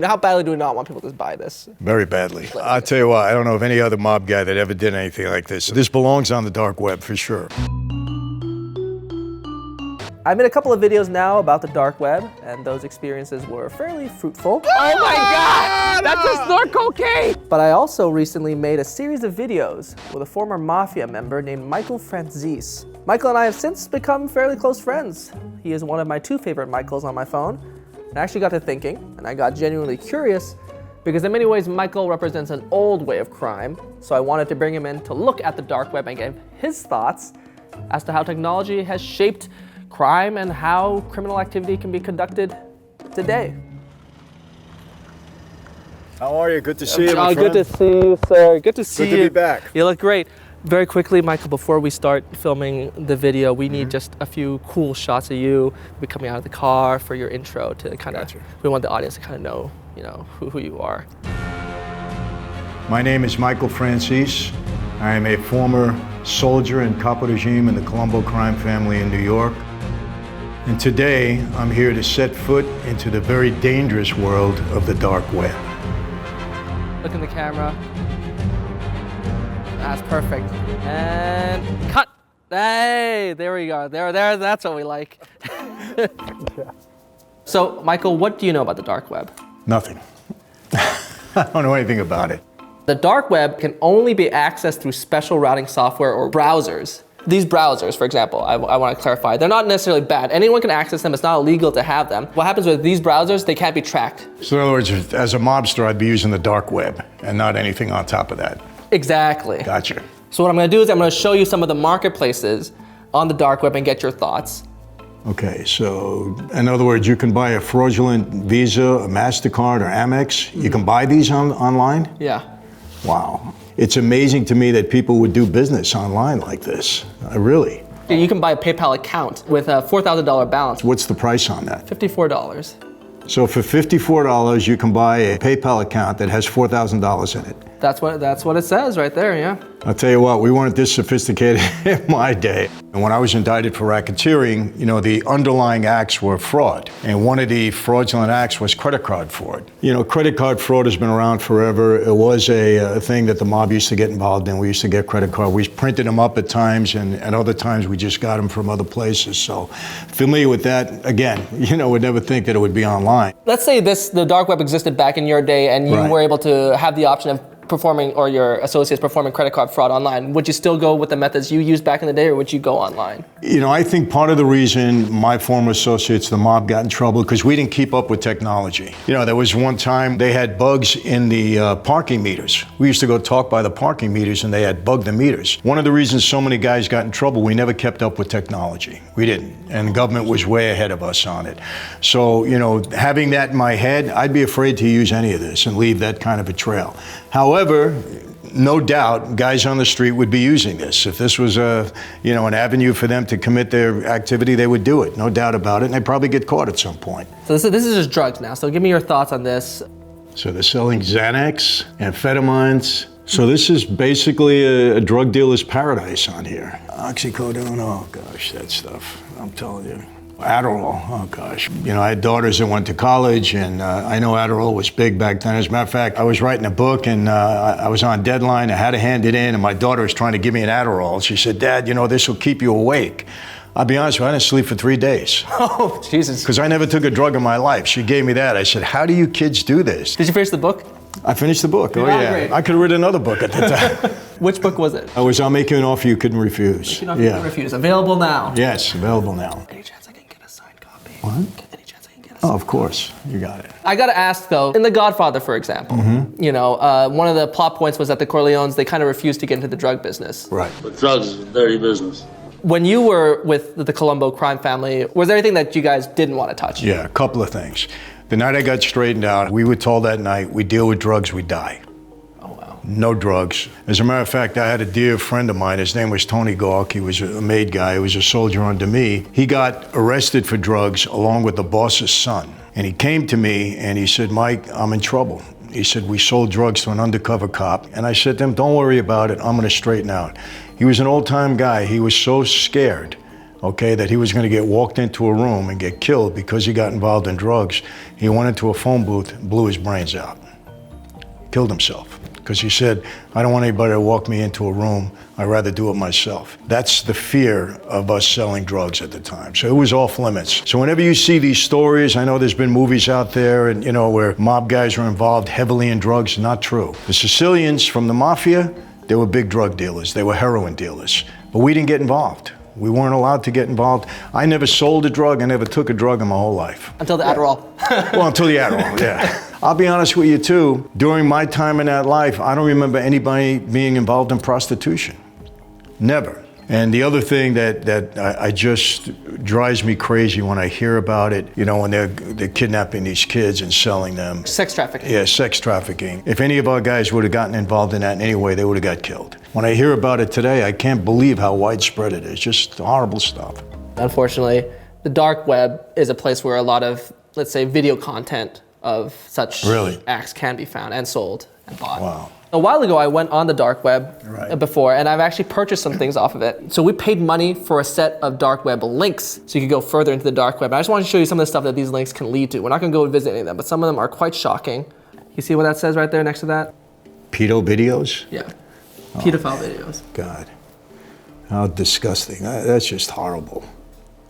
How badly do we not want people to buy this? Very badly. I'll tell you what, I don't know of any other mob guy that ever did anything like this. This belongs on the dark web for sure. I've made a couple of videos now about the dark web, and those experiences were fairly fruitful. Oh my God! That's a snort cocaine! But I also recently made a series of videos with a former Mafia member named Michael Franzese. Michael and I have since become fairly close friends. He is one of my two favorite Michaels on my phone. I actually got to thinking, and I got genuinely curious, because in many ways Michael represents an old way of crime, so I wanted to bring him in to look at the dark web and give his thoughts as to how technology has shaped crime and how criminal activity can be conducted today. How are you? Good to see you, my friend. Good to see you, sir. Good to see you. Good to be back. You look great. Very quickly, Michael, before we start filming the video, we need just a few cool shots of you. We're coming out of the car for your intro to kind of, we want the audience to kind of know, who you are. My name is Michael Franzese. I am a former soldier in capo regime in the Colombo crime family in New York. And today, I'm here to set foot into the very dangerous world of the dark web. Look in the camera. That's perfect. And cut. Hey, there we go. There, that's what we like. So, Michael, what do you know about the dark web? Nothing. I don't know anything about it. The dark web can only be accessed through special routing software or browsers. These browsers, for example, I want to clarify, they're not necessarily bad. Anyone can access them. It's not illegal to have them. What happens with these browsers, they can't be tracked. So in other words, as a mobster, I'd be using the dark web and not anything on top of that. Exactly. Gotcha. So what I'm going to do is I'm going to show you some of the marketplaces on the dark web and get your thoughts. Okay, so in other words, you can buy a fraudulent Visa, a MasterCard, or Amex. You can buy these online? Yeah. Wow. It's amazing to me that people would do business online like this. Really. You can buy a PayPal account with a $4,000 balance. What's the price on that? $54. So for $54, you can buy a PayPal account that has $4,000 in it. That's what it says right there, yeah. I'll tell you what, we weren't this sophisticated in my day. And when I was indicted for racketeering, the underlying acts were fraud. And one of the fraudulent acts was credit card fraud. Credit card fraud has been around forever. It was a thing that the mob used to get involved in. We used to get credit card. We printed them up at times, and other times we just got them from other places. So familiar with that, again, would never think that it would be online. Let's say the dark web existed back in your day and you were able to have the option of performing, or your associates performing credit card fraud online. Would you still go with the methods you used back in the day, or would you go online? I think part of the reason my former associates, the mob, got in trouble because we didn't keep up with technology. There was one time they had bugs in the parking meters. We used to go talk by the parking meters and they had bugged the meters. One of the reasons so many guys got in trouble, we never kept up with technology. We didn't. And the government was way ahead of us on it. So, having that in my head, I'd be afraid to use any of this and leave that kind of a trail. However, no doubt, guys on the street would be using this. If this was an avenue for them to commit their activity, they would do it, no doubt about it, and they'd probably get caught at some point. So this is just drugs now, so give me your thoughts on this. So they're selling Xanax, amphetamines. So this is basically a drug dealer's paradise on here. Oxycodone, oh gosh, that stuff, I'm telling you. Adderall, oh gosh. I had daughters that went to college, and I know Adderall was big back then. As a matter of fact, I was writing a book, and I was on deadline. I had to hand it in, and my daughter was trying to give me an Adderall. She said, Dad, this will keep you awake. I'll be honest with you, I didn't sleep for 3 days. Oh, Jesus. Because I never took a drug in my life. She gave me that. I said, how do you kids do this? Did you finish the book? I finished the book, oh yeah. Great. I could have written another book at the time. Which book was it? It was I'll Make You an Offer You Couldn't Refuse. You couldn't refuse. Available now. Yes, available now. Any chance I can get a signed copy? What? Any chance I can get a signed Oh, of course. You got it. I got to ask, though, in The Godfather, for example, one of the plot points was that the Corleones, they kind of refused to get into the drug business. Right. But drugs is a dirty business. When you were with the Colombo crime family, was there anything that you guys didn't want to touch? Yeah, a couple of things. The night I got straightened out, we were told that night, we deal with drugs, we die. Oh, wow. No drugs. As a matter of fact, I had a dear friend of mine, his name was Tony Gawk, he was a made guy, he was a soldier under me. He got arrested for drugs along with the boss's son. And he came to me and he said, Mike, I'm in trouble. He said, we sold drugs to an undercover cop. And I said to him, don't worry about it, I'm gonna straighten out. He was an old-time guy, he was so scared okay, that he was going to get walked into a room and get killed because he got involved in drugs. He went into a phone booth and blew his brains out. Killed himself. Because he said, I don't want anybody to walk me into a room. I'd rather do it myself. That's the fear of us selling drugs at the time. So it was off limits. So whenever you see these stories, I know there's been movies out there and where mob guys were involved heavily in drugs. Not true. The Sicilians from the Mafia, they were big drug dealers. They were heroin dealers. But we didn't get involved. We weren't allowed to get involved. I never sold a drug. I never took a drug in my whole life. Until the Adderall. Well, until the Adderall, yeah. I'll be honest with you too, during my time in that life, I don't remember anybody being involved in prostitution. Never. And the other thing that I just drives me crazy when I hear about it, when they're kidnapping these kids and selling them. Sex trafficking. Yeah, sex trafficking. If any of our guys would have gotten involved in that in any way, they would have got killed. When I hear about it today, I can't believe how widespread it is. Just horrible stuff. Unfortunately, the dark web is a place where a lot of, let's say, video content of such acts can be found and sold and bought. Wow. A while ago, I went on the dark web before, and I've actually purchased some things off of it. So we paid money for a set of dark web links, so you could go further into the dark web. And I just wanted to show you some of the stuff that these links can lead to. We're not gonna go visit any of them, but some of them are quite shocking. You see what that says right there next to that? Pedo videos? Yeah, pedophile videos. God, how disgusting. That's just horrible.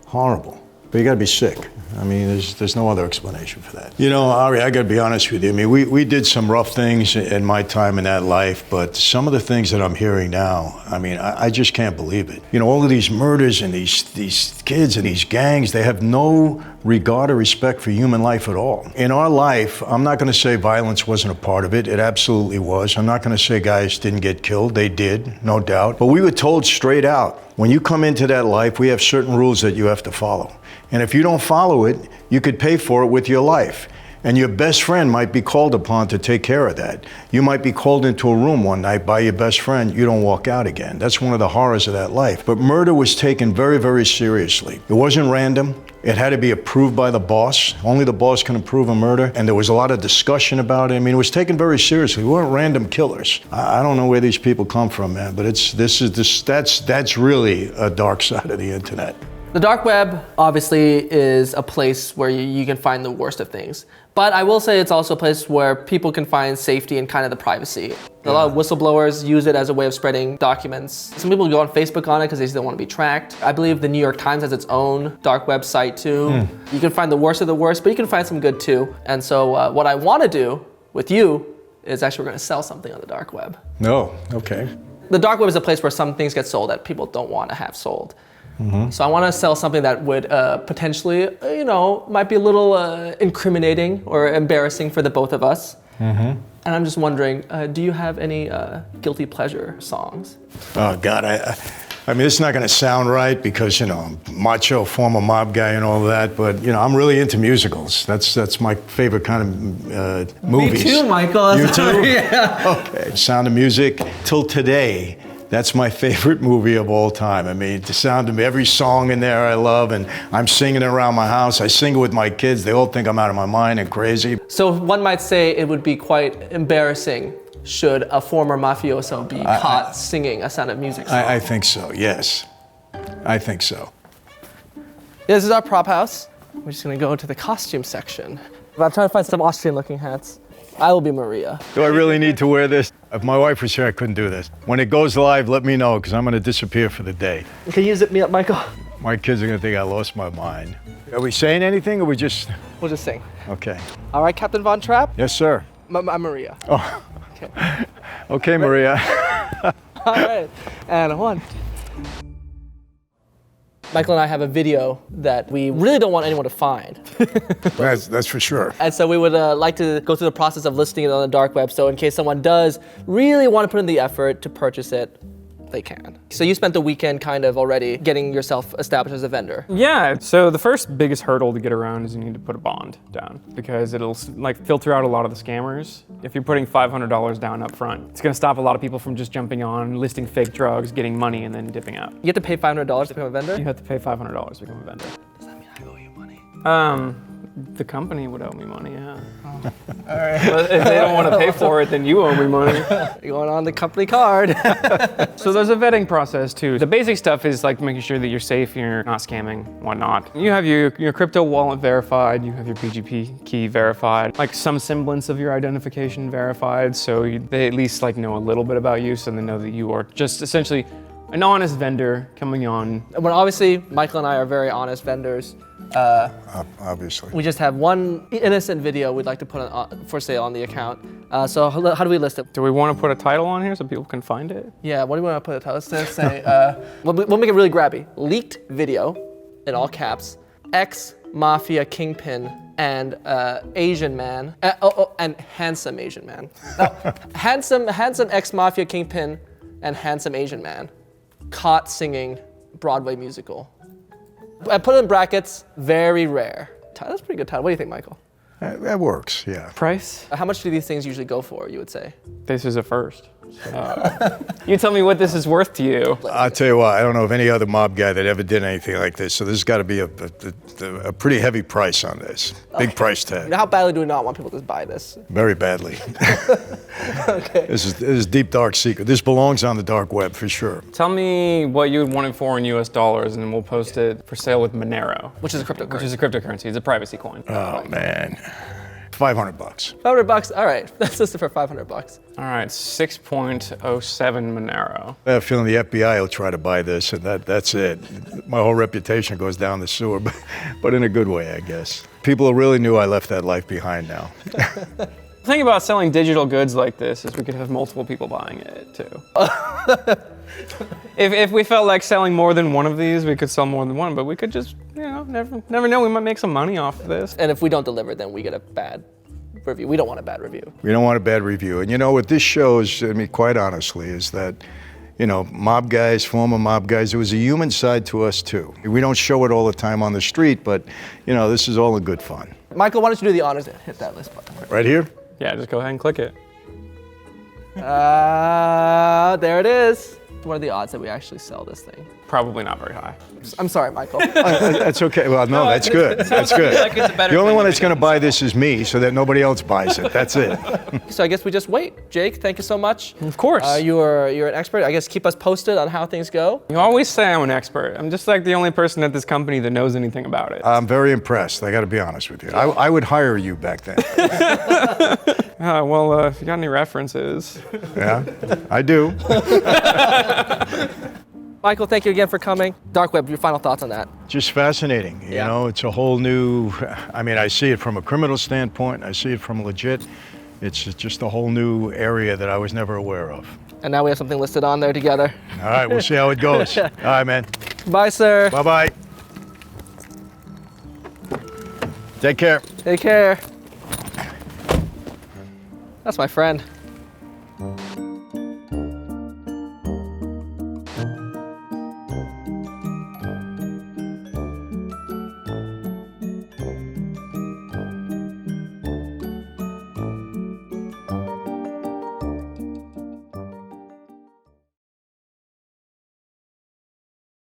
Horrible. But you gotta be sick. I mean, there's no other explanation for that. Ari, I gotta be honest with you. I mean, we did some rough things in my time in that life, but some of the things that I'm hearing now, I mean, I just can't believe it. All of these murders and these kids and these gangs, they have no regard or respect for human life at all. In our life, I'm not gonna say violence wasn't a part of it. It absolutely was. I'm not gonna say guys didn't get killed. They did, no doubt. But we were told straight out, when you come into that life, we have certain rules that you have to follow. And if you don't follow it, you could pay for it with your life. And your best friend might be called upon to take care of that. You might be called into a room one night by your best friend, you don't walk out again. That's one of the horrors of that life. But murder was taken very, very seriously. It wasn't random. It had to be approved by the boss. Only the boss can approve a murder. And there was a lot of discussion about it. I mean, it was taken very seriously. We weren't random killers. I don't know where these people come from, man, but that's really a dark side of the internet. The dark web obviously is a place where you can find the worst of things. But I will say it's also a place where people can find safety and kind of the privacy. A lot of whistleblowers use it as a way of spreading documents. Some people go on Facebook on it because they still want to be tracked. I believe the New York Times has its own dark website too. You can find the worst of the worst, but you can find some good too. And so what I want to do with you is actually we're going to sell something on the dark web. No, okay. The dark web is a place where some things get sold that people don't want to have sold. So I want to sell something that would potentially, might be a little incriminating or embarrassing for the both of us. And I'm just wondering, do you have any guilty pleasure songs? Oh God, I mean, this is not going to sound right because, I'm macho, former mob guy and all that, but, I'm really into musicals. That's my favorite kind of movies. Me too, Michael. You too? Yeah. Okay. Sound of Music, till today, that's my favorite movie of all time. I mean, the sound of every song in there I love, and I'm singing it around my house. I sing it with my kids. They all think I'm out of my mind and crazy. So one might say it would be quite embarrassing should a former mafioso be caught singing a Sound of Music song. I think so, yes. I think so. This is our prop house. We're just gonna go to the costume section. I'm trying to find some Austrian-looking hats. I will be Maria. Do I really need to wear this? If my wife was here, I couldn't do this. When it goes live, let me know, because I'm going to disappear for the day. Can you zip me up, Michael? My kids are going to think I lost my mind. Are we saying anything, or we just... We'll just sing. Okay. All right, Captain Von Trapp? Yes, sir. I'm Maria. Oh. Okay. Okay, Maria. All right, and one. Michael and I have a video that we really don't want anyone to find. That's for sure. And so we would like to go through the process of listing it on the dark web, so in case someone does really want to put in the effort to purchase it, they can. So you spent the weekend kind of already getting yourself established as a vendor. Yeah, so the first biggest hurdle to get around is you need to put a bond down because it'll filter out a lot of the scammers. If you're putting $500 down up front, it's gonna stop a lot of people from just jumping on, listing fake drugs, getting money, and then dipping out. You have to pay $500 to become a vendor? You have to pay $500 to become a vendor. Does that mean I owe you money? The company would owe me money, yeah. All right. But if they don't want to pay for it, then you owe me money. You're going on the company card. So there's a vetting process too. The basic stuff is like making sure that you're safe, you're not scamming, whatnot. You have your crypto wallet verified, you have your PGP key verified, like some semblance of your identification verified, so they at least like know a little bit about you, so they know that you are just essentially an honest vendor coming on. When obviously, Michael and I are very honest vendors. Obviously. We just have one innocent video we'd like to put for sale on the account. So how do we list it? Do we want to put a title on here so people can find it? Yeah, what do we want to put a title? Let's just say, we'll make it really grabby. Leaked video, in all caps, ex-Mafia kingpin and Asian man, and handsome Asian man. No, handsome ex-Mafia kingpin and handsome Asian man caught singing Broadway musical. I put it in brackets, very rare. That's a pretty good title. What do you think, Michael? That works, yeah. Price? How much do these things usually go for, you would say? This is a first. You tell me what this is worth to you. I'll tell you what, I don't know of any other mob guy that ever did anything like this, so there's got to be a pretty heavy price on this. Big price tag. How badly do we not want people to buy this? Very badly. Okay. This is deep, dark secret. This belongs on the dark web for sure. Tell me what you would want it for in US dollars, and then we'll post it for sale with Monero. Which is a cryptocurrency. Which is a cryptocurrency. It's a privacy coin. Oh, man. $500. $500, all right. That's listed for $500. All right, 6.07 Monero. I have a feeling the FBI will try to buy this, and that's it. My whole reputation goes down the sewer, but in a good way, I guess. People really knew I left that life behind now. The thing about selling digital goods like this is we could have multiple people buying it too. If we felt like selling more than one of these, we could sell more than one, but we could just, never know, we might make some money off of this. And if we don't deliver, then we get a bad review. We don't want a bad review. We don't want a bad review. And what this shows, I mean, quite honestly, is that, mob guys, former mob guys, there was a human side to us too. We don't show it all the time on the street, but, this is all in good fun. Michael, why don't you do the honors and hit that list button? Right here? Yeah, just go ahead and click it. There it is. What are the odds that we actually sell this thing? Probably not very high. I'm sorry, Michael. That's okay. Well, no, that's good. That's good. The only one that's going to buy this is me, so that nobody else buys it. That's it. So I guess we just wait. Jake, thank you so much. Of course. You're an expert. I guess keep us posted on how things go. You always say I'm an expert. I'm just like the only person at this company that knows anything about it. I'm very impressed. I got to be honest with you. I would hire you back then. Well, if you got any references. Yeah, I do. Michael, thank you again for coming. Dark web, your final thoughts on that? Just fascinating. It's a whole new, I see it from a criminal standpoint. I see it from legit. It's just a whole new area that I was never aware of. And now we have something listed on there together. All right, we'll see how it goes. All right, man. Bye, sir. Bye-bye. Take care. Take care. That's my friend.